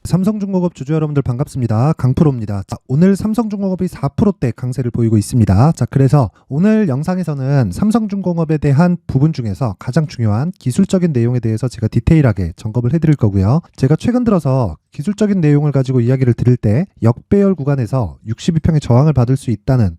삼성중공업 주주 여러분들 반갑습니다. 강프로입니다. 자, 오늘 삼성중공업이 4%대 강세를 보이고 있습니다. 자, 그래서 오늘 영상에서는 삼성중공업에 대한 부분 중에서 가장 중요한 기술적인 내용에 대해서 제가 디테일하게 점검을 해드릴 거고요. 제가 최근 들어서 기술적인 내용을 가지고 이야기를 드릴 때 역배열 구간에서 62평의 저항을 받을 수 있다는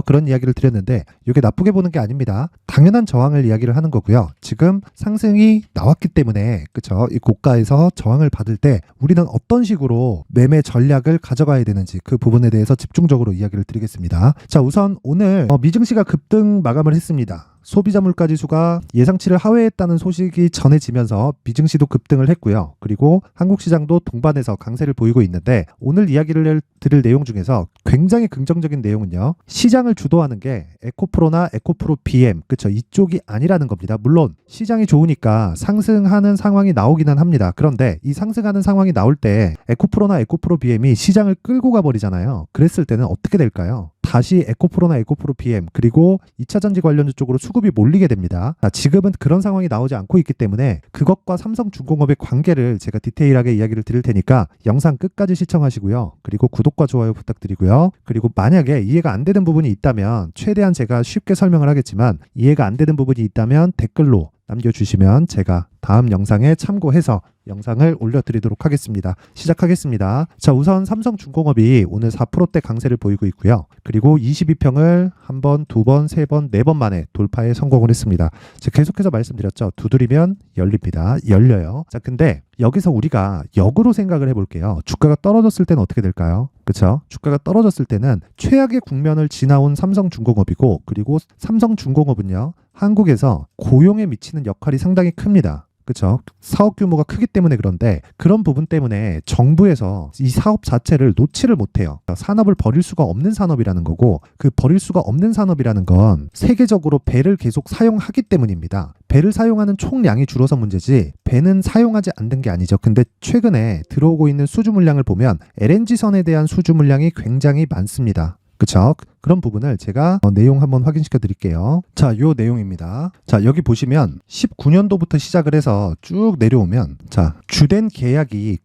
그런 이야기를 드렸는데 이게 나쁘게 보는 게 아닙니다. 당연한 저항을 이야기를 하는 거고요. 지금 상승이 나왔기 때문에 이 고가에서 저항을 받을 때 우리는 어떤 식으로 매매 전략을 가져가야 되는지 그 부분에 대해서 집중적으로 이야기를 드리겠습니다. 자, 우선 오늘 미증시가 급등 마감을 했습니다. 소비자 물가지수가 예상치를 하회했다는 소식이 전해지면서 미증시도 급등을 했고요. 그리고 한국 시장도 동반해서 강세를 보이고 있는데 오늘 이야기를 드릴 내용 중에서 굉장히 긍정적인 내용은요. 시장을 주도하는 게 에코프로나 에코프로 BM 이쪽이 아니라는 겁니다. 물론 시장이 좋으니까 상승하는 상황이 나오기는 합니다. 그런데 이 상승하는 상황이 나올 때 에코프로나 에코프로 BM이 시장을 끌고 가버리잖아요. 그랬을 때는 어떻게 될까요? 다시 에코프로나 에코프로 BM 그리고 2차전지 관련주 쪽으로 수급이 몰리게 됩니다. 지금은 그런 상황이 나오지 않고 있기 때문에 그것과 삼성중공업의 관계를 제가 디테일하게 이야기를 드릴 테니까 영상 끝까지 시청하시고요. 그리고 구독과 좋아요 부탁드리고요. 그리고 만약에 이해가 안 되는 부분이 있다면 최대한 제가 쉽게 설명을 하겠지만 이해가 안 되는 부분이 있다면 댓글로 남겨주시면 제가 다음 영상에 참고해서 영상을 올려드리도록 하겠습니다. 시작하겠습니다. 자, 우선 삼성중공업이 오늘 4%대 강세를 보이고 있고요. 그리고 22평을 한 번, 두 번, 세 번, 네 번 만에 돌파에 성공을 했습니다. 제가 계속해서 말씀드렸죠. 두드리면 열립니다. 열려요. 자, 근데 여기서 우리가 역으로 생각을 해볼게요. 주가가 떨어졌을 때는 어떻게 될까요? 그렇죠? 주가가 떨어졌을 때는 최악의 국면을 지나온 삼성중공업이고 그리고 삼성중공업은요. 한국에서 고용에 미치는 역할이 상당히 큽니다. 그렇죠? 사업 규모가 크기 때문에 그런데 그런 부분 때문에 정부에서 이 사업 자체를 놓지를 못해요. 산업을 버릴 수가 없는 산업이라는 거고 그 버릴 수가 없는 산업이라는 건 세계적으로 배를 계속 사용하기 때문입니다. 배를 사용하는 총량이 줄어서 문제지 배는 사용하지 않는 게 아니죠. 근데 최근에 들어오고 있는 수주 물량을 보면 LNG선에 대한 수주 물량이 굉장히 많습니다. 그쵸? 그런 부분을 제가 내용 한번 확인시켜 드릴게요. 자, 요 내용입니다. 자, 여기 보시면 19년도부터 시작을 해서 쭉 내려오면 자, 주된 계약이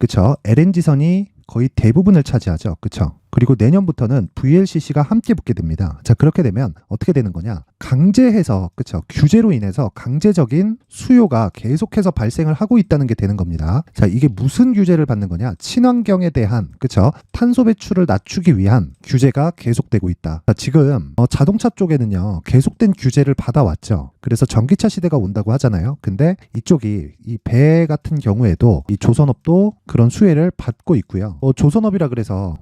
LNG선이 거의 대부분을 차지하죠. 그쵸? 그리고 내년부터는 VLCC가 함께 붙게 됩니다. 자, 그렇게 되면 어떻게 되는 거냐? 강제해서, 규제로 인해서 강제적인 수요가 계속해서 발생을 하고 있다는 게 되는 겁니다. 자, 이게 무슨 규제를 받는 거냐? 친환경에 대한, 탄소 배출을 낮추기 위한 규제가 계속되고 있다. 자, 지금 자동차 쪽에는요, 계속된 규제를 받아왔죠. 그래서 전기차 시대가 온다고 하잖아요. 근데 이쪽이 이 배 같은 경우에도 이 조선업도 그런 수혜를 받고 있고요. 조선업이라 그래서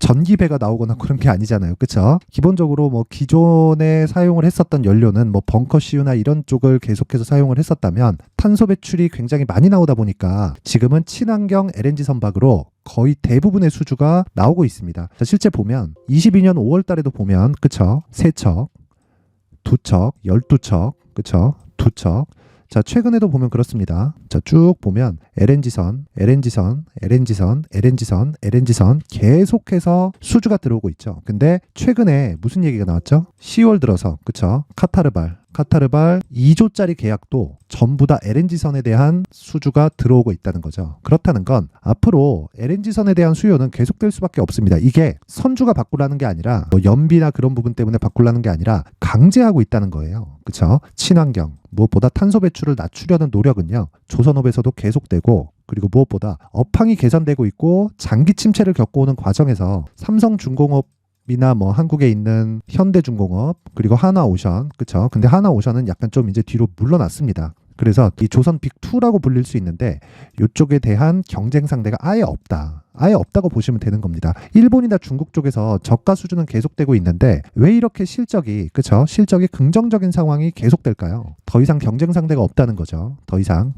전기배가 나오거나 그런 게 아니잖아요. 그쵸? 기본적으로 기존에 사용을 했었던 연료는 벙커CU나 이런 쪽을 계속해서 사용을 했었다면 탄소 배출이 굉장히 많이 나오다 보니까 지금은 친환경 LNG 선박으로 거의 대부분의 수주가 나오고 있습니다. 자, 실제 보면 22년 5월 달에도 보면 3척, 2척, 12척, 2척. 자, 최근에도 보면 그렇습니다. 자, 쭉 보면 LNG선 계속해서 수주가 들어오고 있죠. 근데 최근에 무슨 얘기가 나왔죠? 10월 들어서, 카타르발 2조짜리 계약도 전부 다 LNG선에 대한 수주가 들어오고 있다는 거죠. 그렇다는 건 앞으로 LNG선에 대한 수요는 계속될 수밖에 없습니다. 이게 선주가 바꾸라는 게 아니라 연비나 그런 부분 때문에 바꾸라는 게 아니라 강제하고 있다는 거예요. 그렇죠? 친환경, 무엇보다 탄소 배출을 낮추려는 노력은요. 조선업에서도 계속되고 그리고 무엇보다 업황이 개선되고 있고 장기 침체를 겪어오는 과정에서 삼성중공업 이나 한국에 있는 현대중공업 그리고 하나오션 근데 하나오션은 약간 좀 이제 뒤로 물러났습니다. 그래서 이 조선 빅2라고 불릴 수 있는데 이쪽에 대한 경쟁 상대가 아예 없다고 보시면 되는 겁니다. 일본이나 중국 쪽에서 저가 수준은 계속되고 있는데 왜 이렇게 실적이 긍정적인 상황이 계속될까요? 더 이상 경쟁 상대가 없다는 거죠. 더 이상.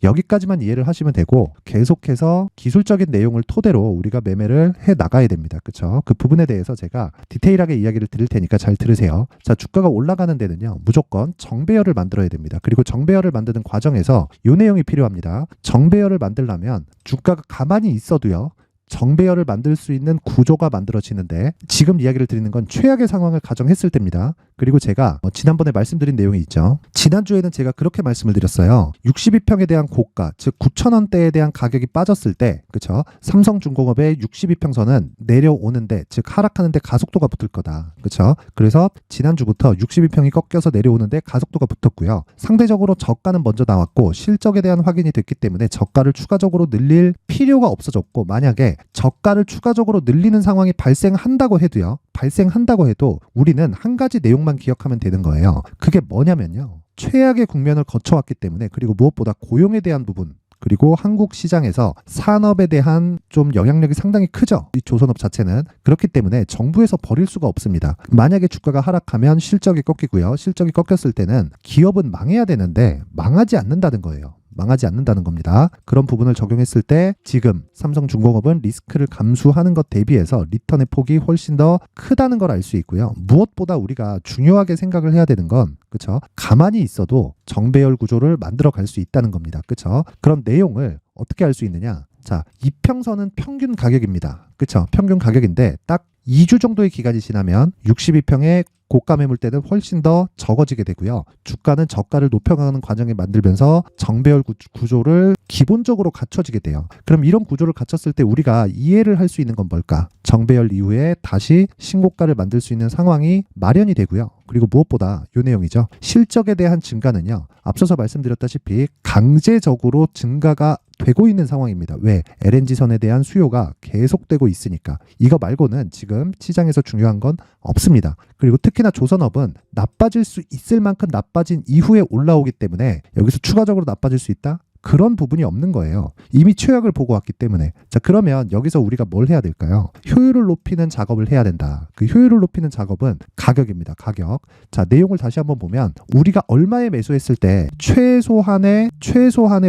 여기까지만 이해를 하시면 되고 계속해서 기술적인 내용을 토대로 우리가 매매를 해 나가야 됩니다. 그 부분에 대해서 제가 디테일하게 이야기를 드릴 테니까 잘 들으세요. 자, 주가가 올라가는 데는요. 무조건 정배열을 만들어야 됩니다. 그리고 정배열을 만드는 과정에서 이 내용이 필요합니다. 정배열을 만들려면 주가가 가만히 있어도요. 정배열을 만들 수 있는 구조가 만들어지는데 지금 이야기를 드리는 건 최악의 상황을 가정했을 때입니다. 그리고 제가 지난번에 말씀드린 내용이 있죠. 지난주에는 제가 그렇게 말씀을 드렸어요. 62평에 대한 고가, 즉 9,000원대에 대한 가격이 빠졌을 때, 그쵸? 삼성중공업의 62평선은 내려오는데, 즉 하락하는데 가속도가 붙을 거다. 그쵸? 그래서 지난주부터 62평이 꺾여서 내려오는데 가속도가 붙었고요. 상대적으로 저가는 먼저 나왔고 실적에 대한 확인이 됐기 때문에 저가를 추가적으로 늘릴 필요가 없어졌고, 만약에 저가를 추가적으로 늘리는 상황이 발생한다고 해도 우리는 한 가지 내용만 기억하면 되는 거예요. 그게 뭐냐면요. 최악의 국면을 거쳐왔기 때문에, 그리고 무엇보다 고용에 대한 부분, 그리고 한국 시장에서 산업에 대한 좀 영향력이 상당히 크죠. 이 조선업 자체는. 그렇기 때문에 정부에서 버릴 수가 없습니다. 만약에 주가가 하락하면 실적이 꺾이고요. 실적이 꺾였을 때는 기업은 망해야 되는데 망하지 않는다는 거예요. 망하지 않는다는 겁니다. 그런 부분을 적용했을 때 지금 삼성중공업은 리스크를 감수하는 것 대비해서 리턴의 폭이 훨씬 더 크다는 걸 알 수 있고요. 무엇보다 우리가 중요하게 생각을 해야 되는 건, 그쵸? 가만히 있어도 정배열 구조를 만들어 갈 수 있다는 겁니다. 그쵸? 그런 내용을 어떻게 알 수 있느냐? 자, 이평선은 평균 가격입니다. 그쵸? 평균 가격인데 딱 2주 정도의 기간이 지나면 62평의 고가 매물대는 훨씬 더 적어지게 되고요. 주가는 저가를 높여가는 과정을 만들면서 정배열 구조를 기본적으로 갖춰지게 돼요. 그럼 이런 구조를 갖췄을 때 우리가 이해를 할 수 있는 건 뭘까? 정배열 이후에 다시 신고가를 만들 수 있는 상황이 마련이 되고요. 그리고 무엇보다 이 내용이죠. 실적에 대한 증가는요. 앞서서 말씀드렸다시피 강제적으로 증가가 되고 있는 상황입니다. 왜? LNG선에 대한 수요가 계속되고 있으니까. 이거 말고는 지금 시장에서 중요한 건 없습니다. 그리고 특히나 조선업은 나빠질 수 있을 만큼 나빠진 이후에 올라오기 때문에 여기서 추가적으로 나빠질 수 있다? 그런 부분이 없는 거예요. 이미 최악을 보고 왔기 때문에. 자, 그러면 여기서 우리가 뭘 해야 될까요? 효율을 높이는 작업을 해야 된다. 그 효율을 높이는 작업은 가격입니다. 가격. 자, 내용을 다시 한번 보면 우리가 얼마에 매수했을 때 최소한의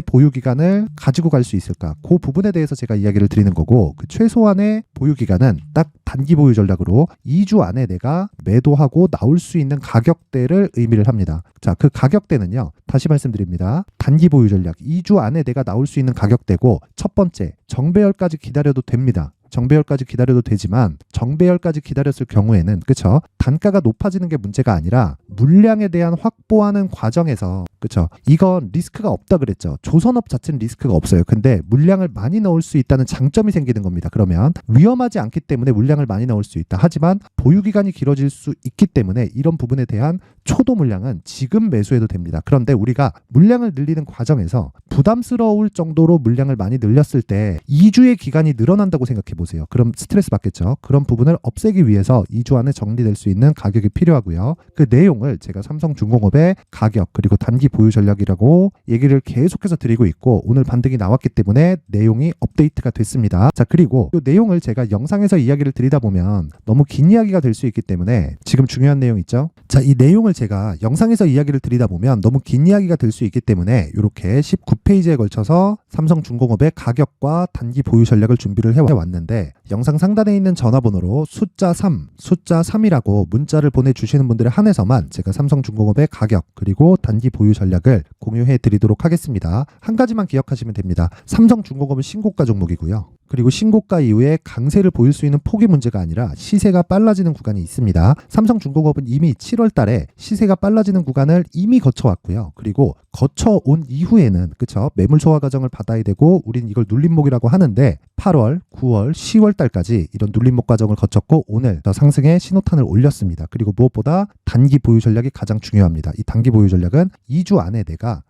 보유 기간을 가지고 갈 수 있을까? 그 부분에 대해서 제가 이야기를 드리는 거고, 그 최소한의 보유 기간은 딱 단기 보유 전략으로 2주 안에 내가 매도하고 나올 수 있는 가격대를 의미를 합니다. 자, 그 가격대는요. 다시 말씀드립니다. 단기 보유 전략 2주 안에 내가 나올 수 있는 가격대고, 첫 번째 정배열까지 기다려도 됩니다. 정배열까지 기다려도 되지만 정배열까지 기다렸을 경우에는, 그쵸? 단가가 높아지는 게 문제가 아니라 물량에 대한 확보하는 과정에서, 그쵸? 이건 리스크가 없다 그랬죠. 조선업 자체는 리스크가 없어요. 근데 물량을 많이 넣을 수 있다는 장점이 생기는 겁니다. 그러면 위험하지 않기 때문에 물량을 많이 넣을 수 있다. 하지만 보유기간이 길어질 수 있기 때문에 이런 부분에 대한 초도 물량은 지금 매수해도 됩니다. 그런데 우리가 물량을 늘리는 과정에서 부담스러울 정도로 물량을 많이 늘렸을 때 2주의 기간이 늘어난다고 생각해 보세요. 그럼 스트레스 받겠죠. 그런 부분을 없애기 위해서 2주 안에 정리될 수 있는 가격이 필요하고요. 그 내용을 제가 삼성중공업의 가격 그리고 단기 보유 전략이라고 얘기를 계속해서 드리고 있고, 오늘 반등이 나왔기 때문에 내용이 업데이트가 됐습니다. 자, 그리고 이 내용을 제가 영상에서 이야기를 드리다 보면 너무 긴 이야기가 될 수 있기 때문에 지금 중요한 내용 있죠? 자, 이 내용을 제가 영상에서 이야기를 드리다 보면 너무 긴 이야기가 될 수 있기 때문에 이렇게 19페이지에 걸쳐서 삼성중공업의 가격과 단기 보유 전략을 준비를 해왔는데, 영상 상단에 있는 전화번호로 숫자 3이라고 문자를 보내주시는 분들에 한해서만 제가 삼성중공업의 가격 그리고 단기 보유 전략을 공유해 드리도록 하겠습니다. 한 가지만 기억하시면 됩니다. 삼성중공업은 신고가 종목이고요. 그리고 신고가 이후에 강세를 보일 수 있는 폭이 문제가 아니라 시세가 빨라지는 구간이 있습니다. 삼성중공업은 이미 7월 달에 시세가 빨라지는 구간을 이미 거쳐왔고요. 그리고 거쳐온 이후에는, 그쵸? 매물 소화 과정을 받아야 되고 우린 이걸 눌림목이라고 하는데 8월, 9월, 10월 달까지 이런 눌림목 과정을 거쳤고 오늘 더 상승의 신호탄을 올렸습니다. 그리고 무엇보다 단기 보유 전략이 가장 중요합니다. 이 단기 보유 전략은 2주 안에 내가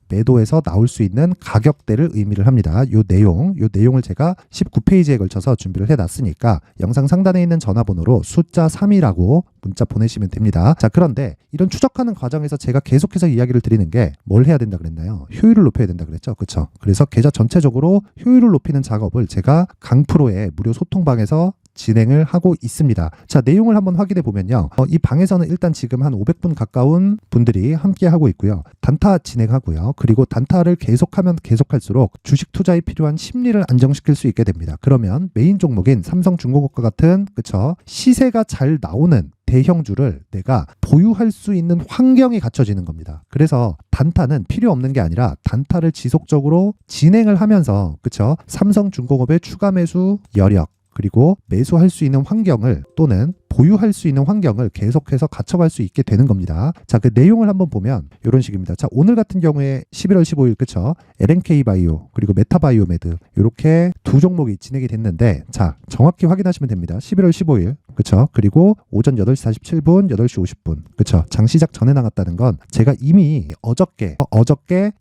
매도에서 나올 수 있는 가격대를 의미를 합니다. 요 내용을 제가 19페이지에 걸쳐서 준비를 해놨으니까 영상 상단에 있는 전화번호로 숫자 3이라고 문자 보내시면 됩니다. 자, 그런데 이런 추적하는 과정에서 제가 계속해서 이야기를 드리는 게 뭘 해야 된다 그랬나요? 효율을 높여야 된다 그랬죠. 그쵸? 그래서 계좌 전체적으로 효율을 높이는 작업을 제가 강프로의 무료 소통방에서 진행을 하고 있습니다. 자, 내용을 한번 확인해 보면요. 이 방에서는 일단 지금 한 500분 가까운 분들이 함께 하고 있고요. 단타 진행하고요. 그리고 단타를 계속하면 계속할수록 주식 투자에 필요한 심리를 안정시킬 수 있게 됩니다. 그러면 메인 종목인 삼성중공업과 같은, 그쵸? 시세가 잘 나오는 대형주를 내가 보유할 수 있는 환경이 갖춰지는 겁니다. 그래서 단타는 필요 없는 게 아니라 단타를 지속적으로 진행을 하면서, 그쵸? 삼성중공업의 추가 매수 여력 그리고 매수할 수 있는 환경을 또는 보유할 수 있는 환경을 계속해서 갖춰갈 수 있게 되는 겁니다. 자, 그 내용을 한번 보면 이런 식입니다. 자, 오늘 같은 경우에 11월 15일 그쵸? LNK 바이오 그리고 메타바이오메드 이렇게 두 종목이 진행이 됐는데 자, 정확히 확인하시면 됩니다. 11월 15일 그쵸? 그리고 오전 8시 47분, 8시 50분 그쵸? 장 시작 전에 나갔다는 건 제가 이미 어저께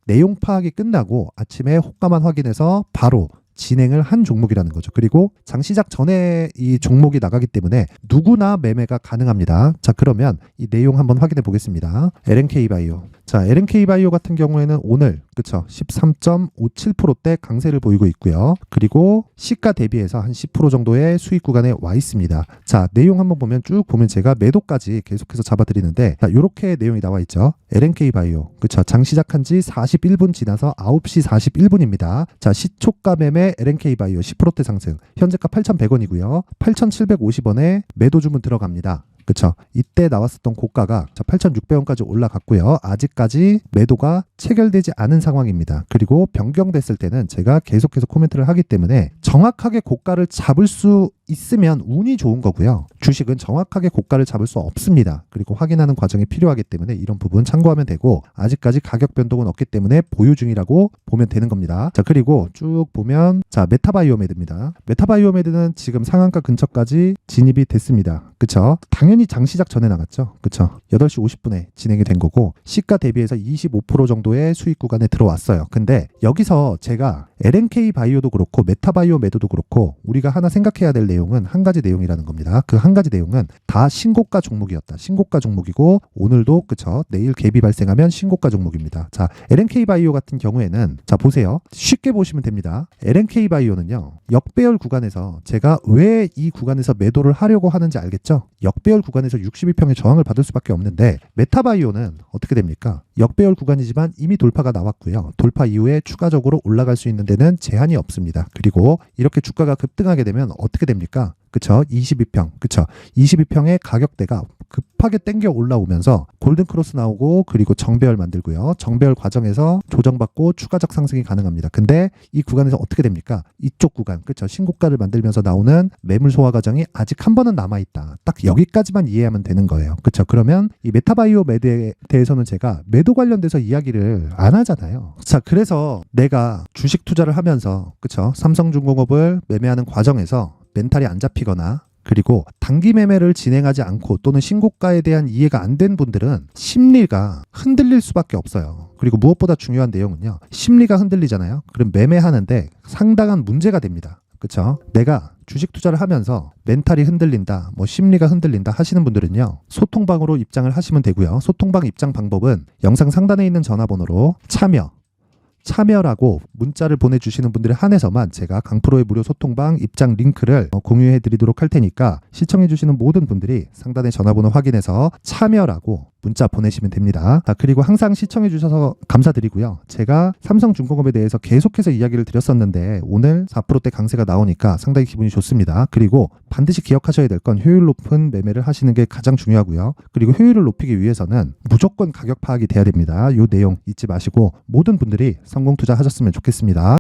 내용 파악이 끝나고 아침에 호가만 확인해서 바로 진행을 한 종목이라는 거죠. 그리고 장 시작 전에 이 종목이 나가기 때문에 누구나 매매가 가능합니다. 자, 그러면 이 내용 한번 확인해 보겠습니다. LNK 바이오. 자, LNK 바이오 같은 경우에는 오늘 그쵸 13.57%대 강세를 보이고 있고요. 그리고 시가 대비해서 한 10% 정도의 수익 구간에 와 있습니다. 자, 내용 한번 보면 쭉 보면 제가 매도까지 계속해서 잡아드리는데 자, 요렇게 내용이 나와 있죠. LNK 바이오 그쵸 장 시작한 지 41분 지나서 9시 41분입니다. 자, 시초가 매매 LNK 바이오 10%대 상승 현재가 8,100원이고요. 8,750원에 매도 주문 들어갑니다. 그쵸 이때 나왔었던 고가가 8,600원까지 올라갔고요. 아직까지 매도가 체결되지 않은 상황입니다. 그리고 변경됐을 때는 제가 계속해서 코멘트를 하기 때문에 정확하게 고가를 잡을 수 있으면 운이 좋은 거고요. 주식은 정확하게 고가를 잡을 수 없습니다. 그리고 확인하는 과정이 필요하기 때문에 이런 부분 참고하면 되고 아직까지 가격 변동은 없기 때문에 보유 중이라고 보면 되는 겁니다. 자, 그리고 쭉 보면 자, 메타바이오메드입니다. 메타바이오메드는 지금 상한가 근처까지 진입이 됐습니다. 그쵸? 당연히 장 시작 전에 나갔죠. 그쵸? 8시 50분에 진행이 된 거고 시가 대비해서 25% 정도의 수익 구간에 들어왔어요. 근데 여기서 제가 LNK 바이오도 그렇고 메타바이오메드도 그렇고 우리가 하나 생각해야 될 내용은 한 가지 내용이라는 겁니다. 그 한 가지 내용은 다 신고가 종목이었다. 신고가 종목이고 오늘도 그쵸? 내일 갭이 발생하면 신고가 종목입니다. 자, LNK 바이오 같은 경우에는 자, 보세요. 쉽게 보시면 됩니다. LNK 바이오는요. 역배열 구간에서 제가 왜 이 구간에서 매도를 하려고 하는지 알겠죠? 역배열 구간에서 62평의 저항을 받을 수밖에 없는데 메타바이오는 어떻게 됩니까? 역배열 구간이지만 이미 돌파가 나왔고요. 돌파 이후에 추가적으로 올라갈 수 있는 데는 제한이 없습니다. 그리고 이렇게 주가가 급등하게 되면 어떻게 됩니까? 그쵸? 22평. 그쵸? 22평의 가격대가 급하게 땡겨 올라오면서 골든크로스 나오고 그리고 정배열 만들고요. 정배열 과정에서 조정받고 추가적 상승이 가능합니다. 근데 이 구간에서 어떻게 됩니까? 이쪽 구간. 그쵸? 신고가를 만들면서 나오는 매물 소화 과정이 아직 한 번은 남아있다. 딱 여기까지만 이해하면 되는 거예요. 그쵸? 그러면 이 메타바이오 매드에 대해서는 제가 매도 관련돼서 이야기를 안 하잖아요. 자, 그래서 내가 주식 투자를 하면서 그쵸? 삼성중공업을 매매하는 과정에서 멘탈이 안 잡히거나 그리고 단기 매매를 진행하지 않고 또는 신고가에 대한 이해가 안 된 분들은 심리가 흔들릴 수밖에 없어요. 그리고 무엇보다 중요한 내용은요. 심리가 흔들리잖아요. 그럼 매매하는데 상당한 문제가 됩니다. 그쵸? 내가 주식 투자를 하면서 멘탈이 흔들린다, 뭐 심리가 흔들린다 하시는 분들은요. 소통방으로 입장을 하시면 되고요. 소통방 입장 방법은 영상 상단에 있는 전화번호로 참여라고 문자를 보내주시는 분들에 한해서만 제가 강프로의 무료 소통방 입장 링크를 공유해 드리도록 할 테니까 시청해 주시는 모든 분들이 상단의 전화번호 확인해서 참여라고 문자 보내시면 됩니다. 그리고 항상 시청해 주셔서 감사드리고요. 제가 삼성중공업에 대해서 계속해서 이야기를 드렸었는데 오늘 4%대 강세가 나오니까 상당히 기분이 좋습니다. 그리고 반드시 기억하셔야 될 건 효율 높은 매매를 하시는 게 가장 중요하고요. 그리고 효율을 높이기 위해서는 무조건 가격 파악이 돼야 됩니다. 이 내용 잊지 마시고 모든 분들이 성공 투자하셨으면 좋겠습니다.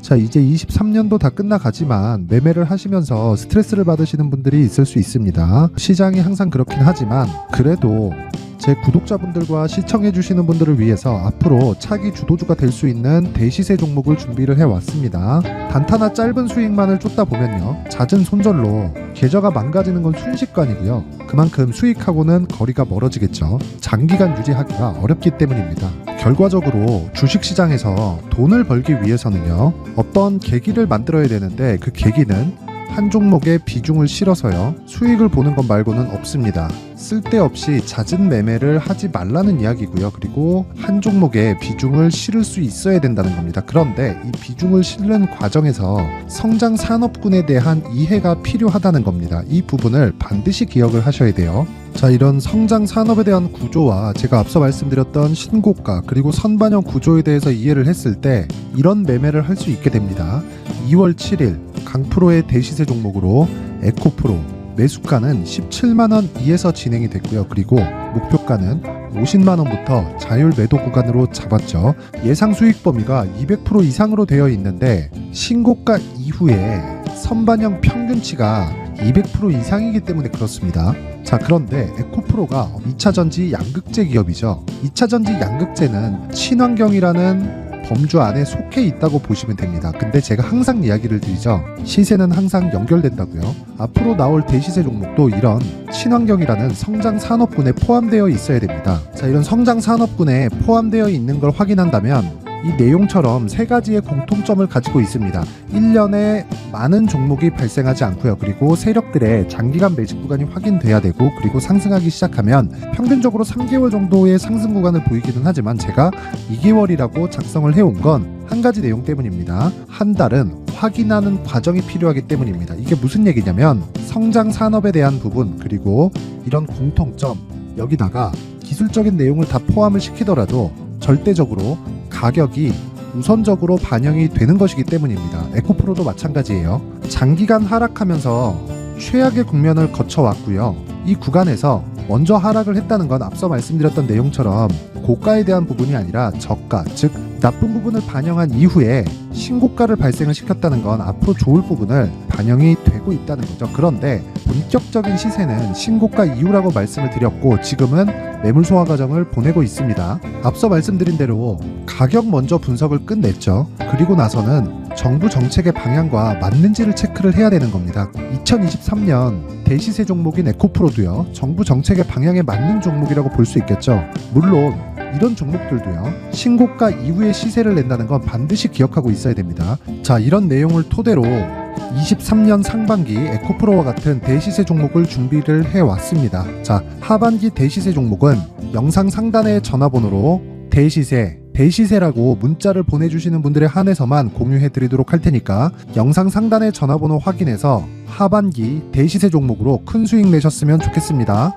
자, 이제 23년도 다 끝나가지만 매매를 하시면서 스트레스를 받으시는 분들이 있을 수 있습니다. 시장이 항상 그렇긴 하지만 그래도 제 구독자분들과 시청해주시는 분들을 위해서 앞으로 차기 주도주가 될 수 있는 대시세 종목을 준비를 해왔습니다. 단타나 짧은 수익만을 쫓다 보면요. 잦은 손절로 계좌가 망가지는 건 순식간이고요. 그만큼 수익하고는 거리가 멀어지겠죠. 장기간 유지하기가 어렵기 때문입니다. 결과적으로 주식시장에서 돈을 벌기 위해서는요. 어떤 계기를 만들어야 되는데 그 계기는 한 종목에 비중을 실어서요. 수익을 보는 것 말고는 없습니다. 쓸데없이 잦은 매매를 하지 말라는 이야기고요. 그리고 한 종목에 비중을 실을 수 있어야 된다는 겁니다. 그런데 이 비중을 실는 과정에서 성장 산업군에 대한 이해가 필요하다는 겁니다. 이 부분을 반드시 기억을 하셔야 돼요. 자, 이런 성장 산업에 대한 구조와 제가 앞서 말씀드렸던 신고가 그리고 선반영 구조에 대해서 이해를 했을 때 이런 매매를 할 수 있게 됩니다. 2월 7일 강프로의 대시세 종목으로 에코프로 매수가는 17만원 이에서 진행이 됐고요. 그리고 목표가는 50만원부터 자율 매도 구간으로 잡았죠. 예상 수익 범위가 200% 이상으로 되어 있는데 신고가 이후에 선반영 평균치가 200% 이상이기 때문에 그렇습니다. 자, 그런데 에코프로가 2차전지 양극재 기업이죠. 2차전지 양극재는 친환경이라는 범주 안에 속해 있다고 보시면 됩니다. 근데 제가 항상 이야기를 드리죠. 시세는 항상 연결된다고요. 앞으로 나올 대시세 종목도 이런 친환경이라는 성장 산업군에 포함되어 있어야 됩니다. 자, 이런 성장 산업군에 포함되어 있는 걸 확인한다면 이 내용처럼 세 가지의 공통점을 가지고 있습니다. 1년에 많은 종목이 발생하지 않고요. 그리고 세력들의 장기간 매집 구간이 확인돼야 되고, 그리고 상승하기 시작하면 평균적으로 3개월 정도의 상승 구간을 보이기는 하지만 제가 2개월이라고 작성을 해온 건 한 가지 내용 때문입니다. 한 달은 확인하는 과정이 필요하기 때문입니다. 이게 무슨 얘기냐면 성장 산업에 대한 부분, 그리고 이런 공통점, 여기다가 기술적인 내용을 다 포함을 시키더라도 절대적으로 가격이 우선적으로 반영이 되는 것이기 때문입니다. 에코프로도 마찬가지예요. 장기간 하락하면서 최악의 국면을 거쳐왔고요. 이 구간에서 먼저 하락을 했다는 건 앞서 말씀드렸던 내용처럼 고가에 대한 부분이 아니라 저가, 즉 나쁜 부분을 반영한 이후에 신고가를 발생을 시켰다는 건 앞으로 좋을 부분을 반영이 되고 있다는 거죠. 그런데 본격적인 시세는 신고가 이후라고 말씀을 드렸고, 지금은 매물 소화 과정을 보내고 있습니다. 앞서 말씀드린 대로 가격 먼저 분석을 끝냈죠. 그리고 나서는 정부 정책의 방향과 맞는지를 체크를 해야 되는 겁니다. 2023년 대시세 종목인 에코프로도요, 정부 정책의 방향에 맞는 종목이라고 볼 수 있겠죠. 물론 이런 종목들도요, 신고가 이후에 시세를 낸다는 건 반드시 기억하고 있어야 됩니다. 자, 이런 내용을 토대로 23년 상반기 에코프로와 같은 대시세 종목을 준비를 해왔습니다. 자, 하반기 대시세 종목은 영상 상단의 전화번호로 대시세라고 문자를 보내주시는 분들에 한해서만 공유해드리도록 할 테니까 영상 상단의 전화번호 확인해서 하반기 대시세 종목으로 큰 수익 내셨으면 좋겠습니다.